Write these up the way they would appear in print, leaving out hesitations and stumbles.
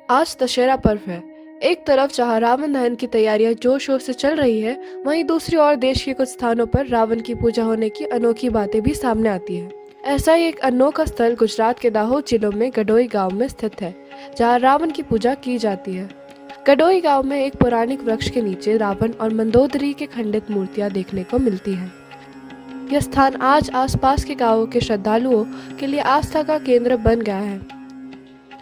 आज दशहरा पर्व है। एक तरफ जहां रावण दहन की तैयारियां जोर शोर से चल रही है, वहीं दूसरी ओर देश के कुछ स्थानों पर रावण की पूजा होने की अनोखी बातें भी सामने आती है। ऐसा ही एक अनोखा स्थल गुजरात के दाहोद जिलों में गडोई गांव में स्थित है, जहां रावण की पूजा की जाती है। गडोई गांव में एक पौराणिक वृक्ष के नीचे रावण और मंदोदरी की खंडित मूर्तियां देखने को मिलती हैं। यह स्थान आज आसपास के गांवों के श्रद्धालुओं के लिए आस्था का केंद्र बन गया है।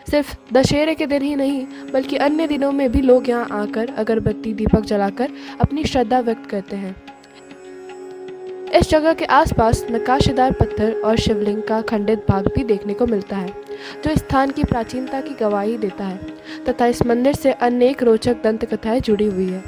सिर्फ दशहरे के दिन ही नहीं, बल्कि अन्य दिनों में भी लोग यहाँ आकर अगरबत्ती दीपक जलाकर अपनी श्रद्धा व्यक्त करते हैं। इस जगह के आसपास नक्काशीदार पत्थर और शिवलिंग का खंडित भाग भी देखने को मिलता है, जो इस स्थान की प्राचीनता की गवाही देता है, तथा इस मंदिर से अनेक रोचक दंत कथाएं जुड़ी हुई है।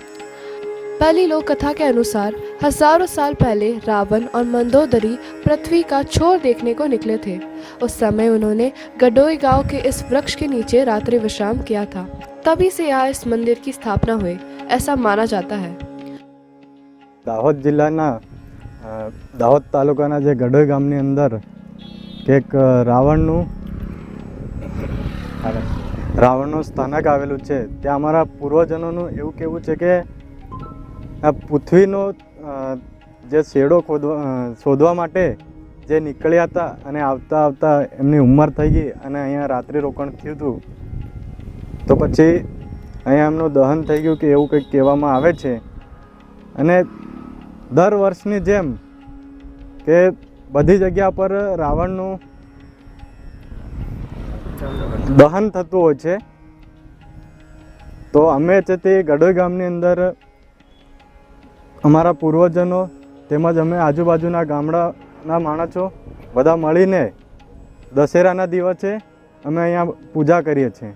पहली लोक कथा के अनुसार हजारों साल पहले रावण और मंदोदरी पृथ्वी का छोर देखने को निकले थे। उस समय उन्होंने गडोई गांव के इस वृक्ष के नीचे रात्रि विश्राम किया था। तभी से यहाँ इस मंदिर की स्थापना हुई, ऐसा माना जाता है। दाहोद जिल्लाना दाहोद तालुकाना जे गडोई गामनी अंदर एक રાવણનું સ્થાનક આવેલું છે। ત્યાં અમારા પૂર્વજનોનું એવું કહેવું છે કે આ પૃથ્વીનો જે શેડો શોધવા માટે જે નીકળ્યા હતા અને આવતા આવતા એમની ઉંમર થઈ ગઈ અને અહીંયા રાત્રિ રોકાણ થયું હતું, તો પછી અહીંયા એમનું દહન થઈ ગયું કે એવું કંઈક કહેવામાં આવે છે। અને દર વર્ષની જેમ કે બધી જગ્યા પર રાવણનું દહન થતું હોય છે, તો અમે છે તે ગડોઈ ગામની અંદર અમારા પૂર્વજનો તેમજ અમે આજુબાજુના ગામડાના માણસો બધા મળીને દશેરાના દિવસે અમે અહીંયા પૂજા કરીએ છીએ।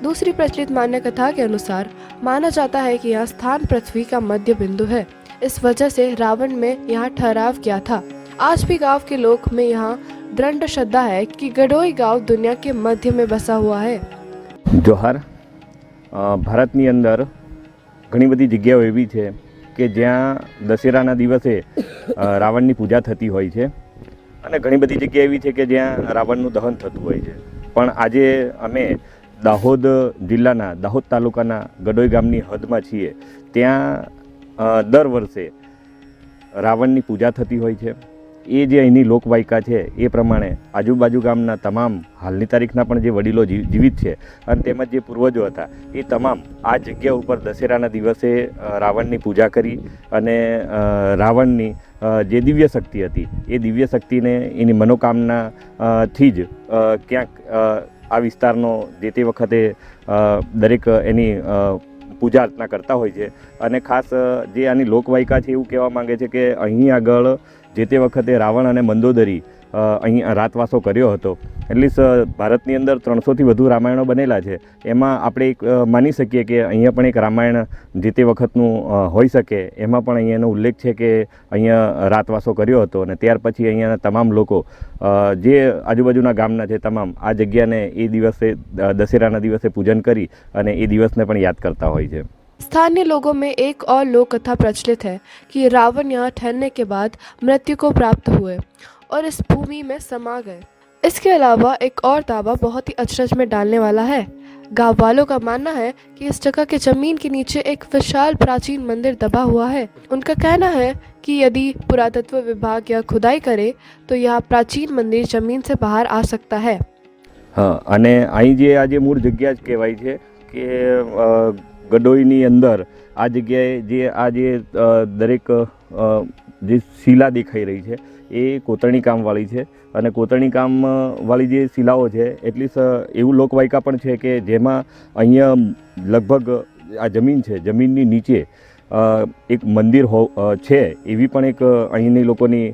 दूसरी प्रचलित मान्य कथा के अनुसार माना जाता है कि यह स्थान पृथ्वी का मध्य बिंदु है। इस वजह से रावण में यहाँ ठहराव किया था। आज भी गांव के लोग में यहाँ दृढ़ श्रद्धा है कि गडोई गांव दुनिया के मध्य में बसा हुआ है। जोहार। भारतनी अंदर घणी बधी जग्याओ एवी छे કે જ્યાં દશેરાના દિવસે રાવણની પૂજા થતી હોય છે, અને ઘણી બધી જગ્યા એવી છે કે જ્યાં રાવણનું દહન થતું હોય છે। પણ આજે અમે દાહોદ જિલ્લાના દાહોદ તાલુકાના ગડોઈ ગામની હદમાં છીએ। ત્યાં દર વર્ષે રાવણની પૂજા થતી હોય છે। એ જે અહીંની લોકવાયકા છે એ પ્રમાણે આજુબાજુ ગામના તમામ હાલની તારીખના પણ જે વડીલો જીવિત છે અને તેમજ જે પૂર્વજો હતા એ તમામ આ જગ્યા ઉપર દશેરાના દિવસે રાવણની પૂજા કરી અને રાવણની જે દિવ્ય શક્તિ હતી એ દિવ્ય શક્તિને એની મનોકામના થી જ ક્યાંક આ વિસ્તારનો જે તે વખતે દરેક એની પૂજા અર્ચના કરતા હોય છે। અને ખાસ જે આની લોકવાયકા છે એવું કહેવા માંગે છે કે અહીં આગળ જે તે વખતે રાવણ અને મંદોદરી અહીં રાતવાસો કર્યો હતો। એટલીસ્ટ ભારતની અંદર 300થી વધુ રામાયણો બનેલા છે। એમાં આપણે એક માની શકીએ કે અહીંયા પણ એક રામાયણ જે તે વખતનું હોઈ શકે। એમાં પણ અહીંયાનો ઉલ્લેખ છે કે અહીંયા રાતવાસો કર્યો હતો અને ત્યાર પછી અહીંયાના તમામ લોકો જે આજુબાજુના ગામના છે તમામ આ જગ્યાને એ દિવસે દશેરાના દિવસે પૂજન કરી અને એ દિવસને પણ યાદ કરતા હોય છે। स्थानीय लोगों में एक और लोक कथा प्रचलित है कि रावण यहाँ ठहरने के बाद मृत्यु को प्राप्त हुए और इस भूमि में समा गए। इसके अलावा एक और दावा बहुत ही अचरज में डालने वाला है। गांव वालों का मानना है कि इस जगह के जमीन के नीचे एक विशाल प्राचीन मंदिर दबा हुआ है। उनका कहना है कि यदि पुरातत्व विभाग यह खुदाई करे तो यह प्राचीन मंदिर जमीन से बाहर आ सकता है। हाँ, અને અહીં જે આ જે મૂળ જગ્યા જ કહેવાય છે કે ગડોઈની અંદર આ જગ્યાએ જે દરેક જે શિલા દેખાઈ રહી છે એ કોતરણી કામવાળી છે। અને કોતરણી કામવાળી જે શિલાઓ છે એટલીસ્ટ એવું લોકવાયકા પણ છે કે જેમાં અહીંયા લગભગ આ જમીન છે, જમીનની નીચે એક મંદિર છે એવી પણ એક અહીંની લોકોની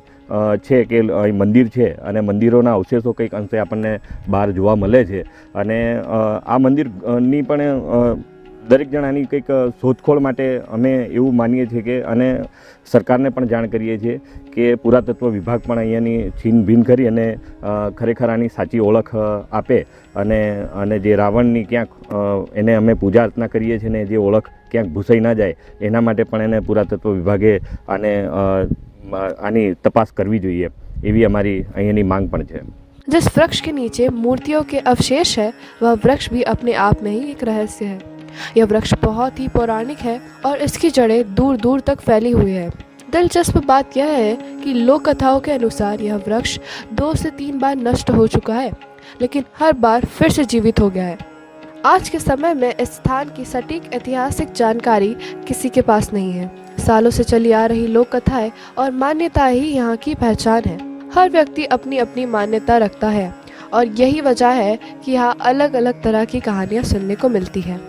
છે કે અહીં મંદિર છે અને મંદિરોના અવશેષો કંઈક અંશે આપણને બહાર જોવા મળે છે। અને આ મંદિરની પણ દરેક જણાની કંઈક શોધખોળ માટે અમે એવું માનીએ છીએ કે અને સરકારને પણ જાણ કરીએ છીએ કે પુરાતત્વ વિભાગ પણ અહીંયાની છીનભીન કરી અને ખરેખર આની સાચી ઓળખ આપે અને જે રાવણની ક્યાંક એને અમે પૂજા અર્ચના કરીએ છીએ ને જે ઓળખ ક્યાંક ભૂસાઈ ના જાય એના માટે પણ એને પુરાતત્વ વિભાગે આની તપાસ કરવી જોઈએ એવી અમારી અહીંયાની માંગ પણ છે। जिस वृक्ष के नीचे मूर्तियों के अवशेष है, वह वृक्ष भी अपने आप में ही एक रहस्य है। यह वृक्ष बहुत ही पौराणिक है और इसकी जड़ें दूर दूर तक फैली हुई है। दिलचस्प बात यह है कि लोक कथाओं के अनुसार यह वृक्ष 2 से 3 बार नष्ट हो चुका है, लेकिन हर बार फिर से जीवित हो गया है। आज के समय में इस स्थान की सटीक ऐतिहासिक जानकारी किसी के पास नहीं है। सालों से चली आ रही लोक कथाएं और मान्यताएं ही यहाँ की पहचान है। हर व्यक्ति अपनी अपनी मान्यता रखता है और यही वजह है कि यहाँ अलग अलग तरह की कहानियाँ सुनने को मिलती है।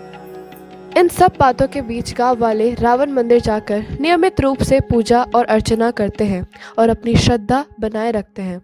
इन सब बातों के बीच गांव वाले रावण मंदिर जाकर नियमित रूप से पूजा और अर्चना करते हैं और अपनी श्रद्धा बनाए रखते हैं।